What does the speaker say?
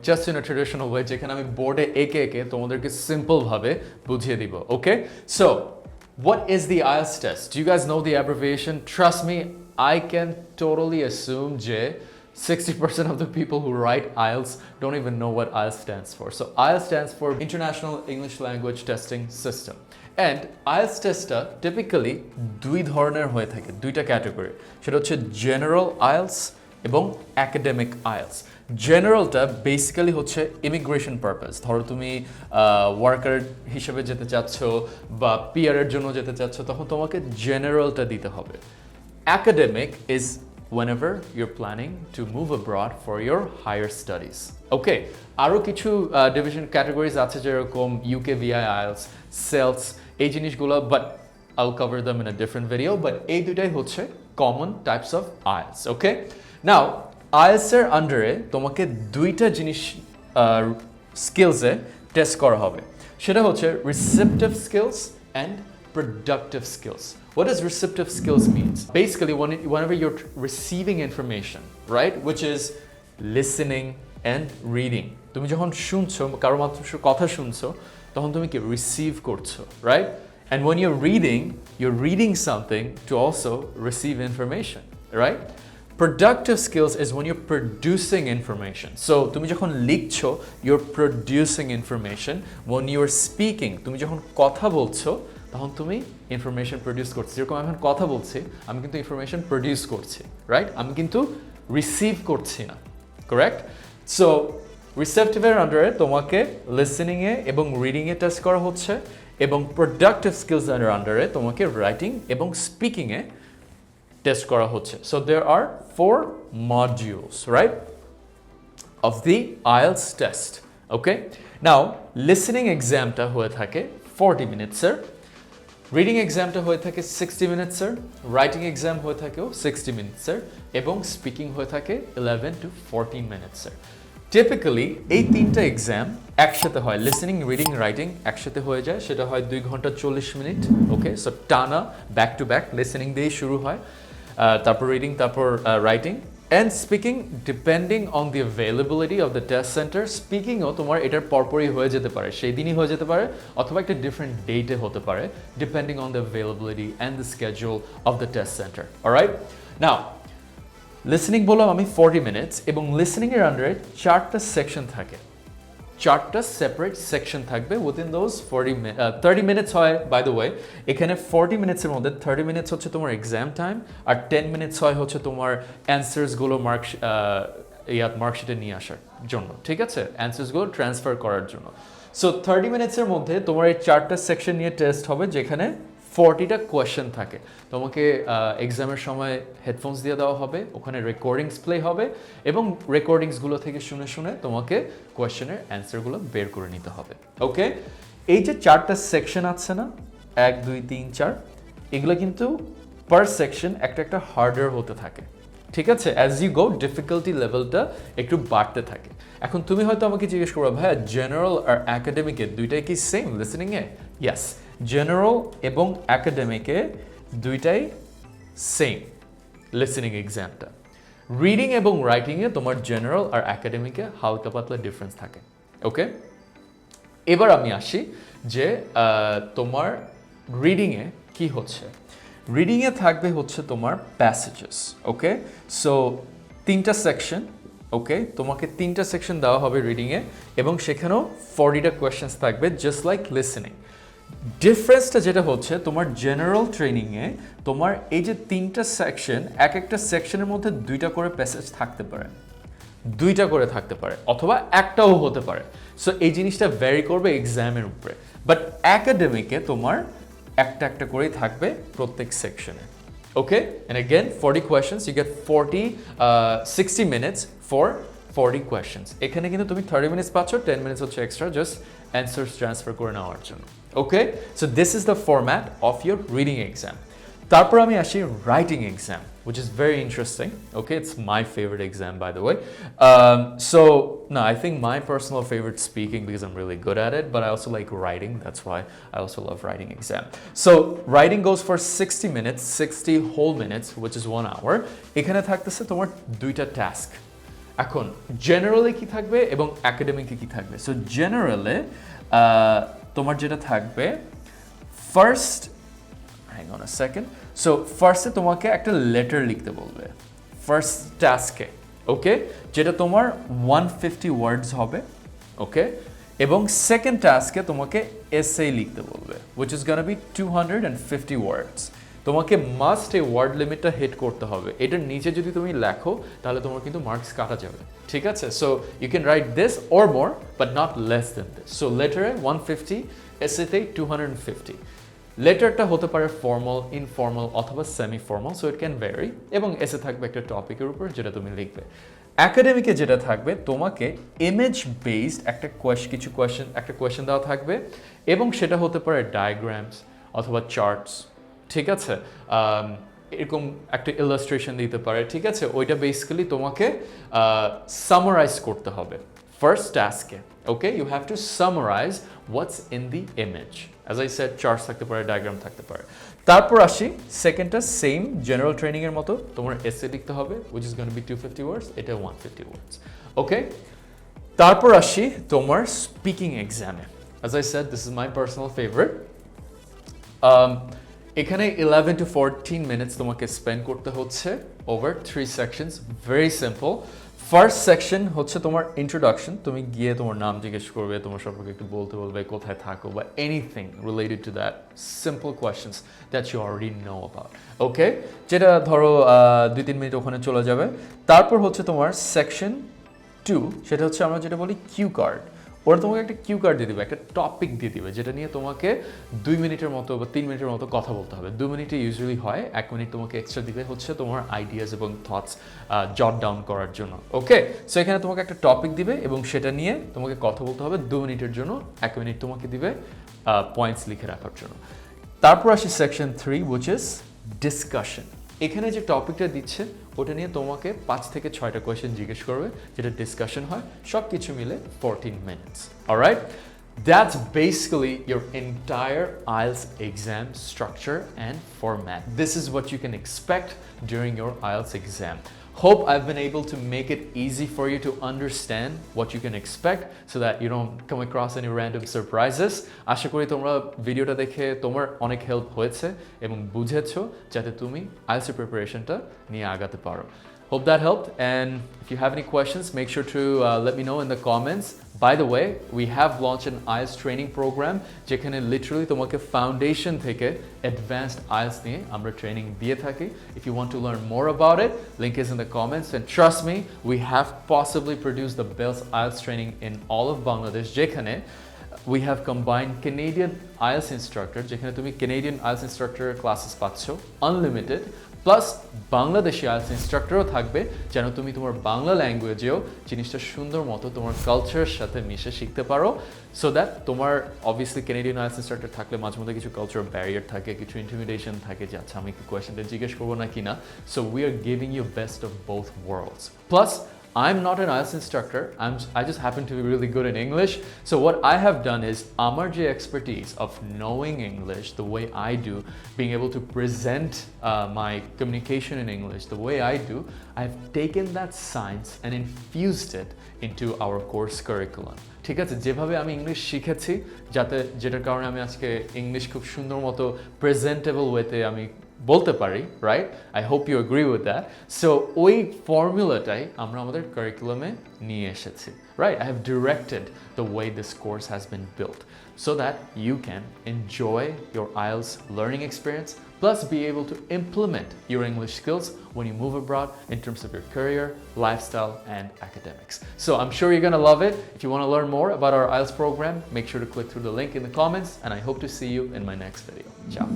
Just in a traditional way, যেখানে আমি বোর্ডে একে একে তোমাদেরকে সিম্পল ভাবে বুঝিয়ে দিব. Okay? So, what is the IELTS test? Do you guys know the abbreviation? Trust me, I can totally assume যে 60% of the people who write IELTS don't even know what IELTS stands for. So IELTS stands for International English Language Testing System. And IELTS টেস্টটা typically দুই ধরনের হয়ে থাকে, দুইটা category. সেটা হচ্ছে general IELTS এবং একাডেমিক IELTS. জেনারেলটা বেসিক্যালি হচ্ছে ইমিগ্রেশন পারপাস. ধরো তুমি ওয়ার্কার হিসেবে যেতে চাচ্ছ বা পিআরের জন্য যেতে চাচ্ছ, তখন তোমাকে জেনারেলটা দিতে হবে. Academic is whenever you're planning to move abroad for your higher studies. Okay, আরও কিছু ডিভিশন ক্যাটাগরিজ আছে যেরকম UK VI IELTS, CELTS, এই জিনিসগুলো, but I'll cover them in a different video, but এই দুটাই হচ্ছে common types of IELTS. Okay, now IELTS এর আন্ডারে তোমাকে দুইটা জিনিস স্কিলসে টেস্ট করা হবে. সেটা হচ্ছে receptive skills and productive skills. What does receptive skills mean? Basically, whenever you're receiving information, right, which is listening and reading. তুমি যখন শুনছো, কারো মাধ্যমে কথা শুনছো, তখন তুমি কি রিসিভ করছো, right? And when you're reading something to also receive information, right? Productive skills is when you're producing information. So, তুমি যখন লিখছো, you're producing information. When you're speaking, তুমি যখন কথা বলছো, তখন তুমি ইনফরমেশন প্রডিউস করছো. যেরকম আমি এখন কথা বলছি, আমি কিন্তু ইনফরমেশন প্রডিউস করছি, রাইট? আমি কিন্তু রিসিভ করছি না, কারেক্ট? সো রিসেপটিভের আন্ডারে তোমাকে লিসেনিংয়ে এবং রিডিংয়ে টেস্ট করা হচ্ছে, এবং প্রোডাক্টিভ স্কিলসের আন্ডারে তোমাকে রাইটিং এবং স্পিকিংয়ে টেস্ট করা হচ্ছে. So there are 4 modules, right, of the IELTS test. Okay? Now, listening examটা হয়ে থাকে 40 minutes-এর, রিডিং এক্সামটা হয়ে থাকে 60 মিনিটসের, রাইটিং এক্সাম হয়ে থাকেও 60 মিনিটসের, এবং স্পিকিং হয়ে থাকে 11 to 14 মিনিটসের. টিপিক্যালি এই তিনটা এক্সাম একসাথে হয়, লিসেনিং, রিডিং, রাইটিং একসাথে হয়ে যায়. সেটা হয় 2 ঘন্টা 40 মিনিট. ওকে, সো টানা ব্যাক টু ব্যাক লিসেনিং দিয়েই শুরু হয়, তারপর রিডিং, তারপর writing and speaking. Depending on the availability of the test centre, স্পিকিংও তোমার এটার পরপরই হয়ে যেতে পারে, সেই দিনই হয়ে যেতে পারে, অথবা একটা ডিফারেন্ট ডেটে হতে পারে, depending on the availability and the schedule of the test centre. Alright, now listening বললাম আমি 40 মিনিটস, এবং লিসেনিংয়ের আন্ডারে 4টা সেকশন থাকে, 4টা সেপারেট সেকশন থাকবে উইদিন দোজ 30 মিনিটস হয়. বাই দ্য ওয়ে, এখানে 40 মিনিটসের মধ্যে 30 মিনিটস হচ্ছে তোমার এক্সাম টাইম, আর 10 মিনিটস হয় হচ্ছে তোমার অ্যান্সার্সগুলো মার্কশিটে নিয়ে আসার জন্য, ঠিক আছে, অ্যান্সার্সগুলো ট্রান্সফার করার জন্য. সো 30 মিনিটসের মধ্যে তোমার এই 4টা সেকশন নিয়ে টেস্ট হবে, যেখানে 40টা কোয়েশ্চেন থাকে. তোমাকে এক্সামের সময় হেডফোনস দিয়ে দেওয়া হবে, ওখানে রেকর্ডিংস প্লে হবে, এবং রেকর্ডিংসগুলো থেকে শুনে শুনে তোমাকে কোয়েশ্চেনের অ্যান্সারগুলো বের করে নিতে হবে. ওকে, এই যে 4টা সেকশন আছে না, 1 2 3 4, এগুলো কিন্তু পার সেকশন একটা একটা হার্ডার হতে থাকে, ঠিক আছে? অ্যাজ ইউ গো ডিফিকাল্টি লেভেলটা একটু বাড়তে থাকে. এখন তুমি হয়তো আমাকে জিজ্ঞেস করো, ভাইয়া জেনারেল আর একাডেমিকে দুইটাই কি সেম লিসেনিংয়ে? ইয়েস, জেনারেল এবং একাডেমিকে দুইটাই সেম লিসেনিং এক্সামটা. রিডিং এবং রাইটিংয়ে তোমার জেনারেল আর একাডেমিকে হালকা পাতলা ডিফারেন্স থাকে. ওকে, এবার আমি আসি যে তোমার রিডিংয়ে কি হচ্ছে. রিডিংয়ে থাকবে হচ্ছে তোমার প্যাসেজেস. ওকে, সো 3টা সেকশন. ওকে, তোমাকে 3টা সেকশন দেওয়া হবে রিডিংয়ে, এবং সেখানেও 40টা কোয়েশ্চেন্স থাকবে, জাস্ট লাইক লিসেনিং. ডিফারেন্সটা যেটা হচ্ছে, তোমার জেনারেল ট্রেনিংয়ে তোমার এই যে 3টা সেকশন, এক একটা সেকশনের মধ্যে 2টা করে প্যাসেজ থাকতে পারে, 2টা করে থাকতে পারে, অথবা একটাও হতে পারে. সো এই জিনিসটা ভ্যারি করবে এক্সামের উপরে. বাট একাডেমিকে তোমার একটা একটা করেই থাকবে প্রত্যেক সেকশনে. Okay, and again 40 questions, you get 60 minutes for 40 questions. এখানে কিন্তু তুমি 30 মিনিটস পাচ্ছ, 10 মিনিটস হচ্ছে এক্সট্রা জাস্ট অ্যান্সার্স ট্রান্সফার করে নেওয়ার জন্য. Okay, so this is the format of your reading exam. তারপর আমি আসি writing exam, which is very interesting. Okay, it's my favorite exam, by the way. No, I think my personal favorite speaking because I'm really good at it, but I also like writing. That's why I also love writing exam. So writing goes for 60 minutes, 60 whole minutes, which is 1 hour. এখানে থাকতেছে তোমার 2টা task. এখন জেনারেলে কি থাকবে এবং একাডেমিকে কি থাকবে? সো জেনারেলে তোমার যেটা থাকবে first, hang on a second, so ফার্স্টে তোমাকে একটা লেটার লিখতে বলবে ফার্স্ট টাস্কে, ওকে, যেটা তোমার 150 ওয়ার্ডস হবে, ওকে, এবং সেকেন্ড টাস্কে তোমাকে এসে লিখতে বলবে which is gonna be 250 ওয়ার্ডস। তোমাকে মাস্ট এই ওয়ার্ড লিমিটটা হিট করতে হবে। এটার নিচে যদি তুমি লেখো তাহলে তোমার কিন্তু মার্কস কাটা যাবে, ঠিক আছে? So you can write this or more but not less than this. So লেটারে 150, এসেতে 250। লেটারটা হতে পারে ফর্মাল, ইনফর্মাল অথবা semi formal, so it can vary, এবং এসে থাকবে একটা টপিকের উপর যেটা তুমি লিখবে। একাডেমিকে যেটা থাকবে তোমাকে ইমেজ বেসড একটা কোয়েশ্চেন দেওয়া থাকবে, এবং সেটা হতে পারে ডায়াগ্রামস অথবা চার্টস, ঠিক আছে? এরকম একটা ইলাস্ট্রেশন দিতে পারে, ঠিক আছে? ওইটা বেসিক্যালি তোমাকে সামারাইজ করতে হবে ফার্স্ট টাস্কে, okay? You have to summarise what's in the image. As I said, charts থাকতে পারে, ডায়াগ্রাম থাকতে পারে। তারপর আসি সেকেন্ডটা, সেম জেনারেল ট্রেনিং এর মতো তোমার এসে লিখতে হবে which is going to be 250 ওয়ার্ডস, এটা 150 ওয়ার্ডস, ওকে? তারপর আসি তোমার স্পিকিং এক্সামে। As I shed, this is my personal favourite. এখানে 11 to 14 মিনিটস তোমাকে স্পেন্ড করতে হচ্ছে over 3 sections, very simple. First section হচ্ছে তোমার ইন্ট্রোডাকশন, তুমি গিয়ে তোমার নাম জিজ্ঞেস করবে, তোমার সম্পর্কে একটু বলতে বলবে, কোথায় থাকো বা anything related to that simple questions that you already know about, okay? যেটা ধরো 2-3 মিনিট ওখানে চলে যাবে। তারপর হচ্ছে তোমার সেকশন 2, সেটা হচ্ছে আমরা যেটা বলি কিউ কার্ড। ওরা তোমাকে একটা কিউ কার্ড দিয়ে দিবে, একটা টপিক দিয়ে দিবে, যেটা নিয়ে তোমাকে 2 মিনিটের মতো বা 3 মিনিটের মতো কথা বলতে হবে। 2 মিনিটে ইউজুয়ালি হয়, 1 মিনিট তোমাকে এক্সট্রা দিবে হচ্ছে তোমার আইডিয়াস এবং থটস জট ডাউন করার জন্য, ওকে? সো এখানে তোমাকে একটা টপিক দিবে এবং সেটা নিয়ে তোমাকে কথা বলতে হবে 2 মিনিটের জন্য, 1 মিনিট তোমাকে দিবে পয়েন্টস লিখে রাখার জন্য। তারপর আসি সেকশন 3 which is ডিসকাশন। এখানে যে টপিকটা দিচ্ছে ওটা নিয়ে তোমাকে 5 থেকে 6টা কোয়েশ্চেন জিজ্ঞেস করবে, যেটা ডিসকাশন হয়, সব কিছু মিলে 14 minutes, alright? That's basically your entire IELTS exam structure and format. This is what you can expect during your IELTS exam. Hope I've been able to make it easy for you to understand what you can expect so that you don't come across any random surprises. আশা করি তোমরা ভিডিওটা দেখে তোমার অনেক help হয়েছে এবং বুঝেছো যাতে তুমি IELTS প্রিপারেশনটা নিয়ে আগাতে পারো। Hope that helped, and if you have any questions, make sure to let me know in the comments. By the way, we have launched an IELTS training program যেখানে literally তোমাকে foundation থেকে advanced IELTS নিয়ে আমরা training দিয়ে থাকি। If you want to learn more about it, link is in the comments, and trust me, we have possibly produced the best IELTS training in all of Bangladesh যেখানে we have combined Canadian IELTS instructor, যেখানে তুমি Canadian IELTS instructor classes পাচ্ছ unlimited, plus Bangladeshi IELTS ইনস্ট্রাক্টরও থাকবে যেন তুমি তোমার বাংলা ল্যাঙ্গুয়েজেও জিনিসটা সুন্দর মতো তোমার কালচারের সাথে মিশে শিখতে পারো, সো দ্যাট তোমার অবভিয়াসলি ক্যানাডিয়ান আইএলটিএস ইনস্ট্রাক্টর থাকলে মাঝে মধ্যে কিছু কালচারাল ব্যারিয়ার থাকে, কিছু ইন্টিমিডেশন থাকে যে আচ্ছা আমি কি কোয়েশ্চেনটা জিজ্ঞেস করবো না কিনা। So we are giving you best of both worlds. Plus I'm not an IELTS instructor, I just happen to be really good in English. So what I have done is আমার যে expertise of knowing English the way I do, being able to present my communication in English the way I do, I've taken that science and infused it into our course curriculum. ঠিক আছে, যেভাবে আমি English শিখেছি যেটার কারণে আমি আজকে English খুব সুন্দর মতো প্রেজেন্টেবল ওয়েতে আমি বলতে পারি, right? I hope you agree with that. So ওই ফর্মুলাটাই আমরা আমাদের কারিকুলামে নিয়ে এসেছি, right? I have directed the way this course has been built so that you can enjoy your IELTS learning experience, plus be able to implement your English skills when you move abroad in terms of your career, lifestyle, and academics. So I'm sure you're gonna love it. If you want to learn more about our IELTS program, make sure to click through the link in the comments, and I hope to see you in my next video. Ciao.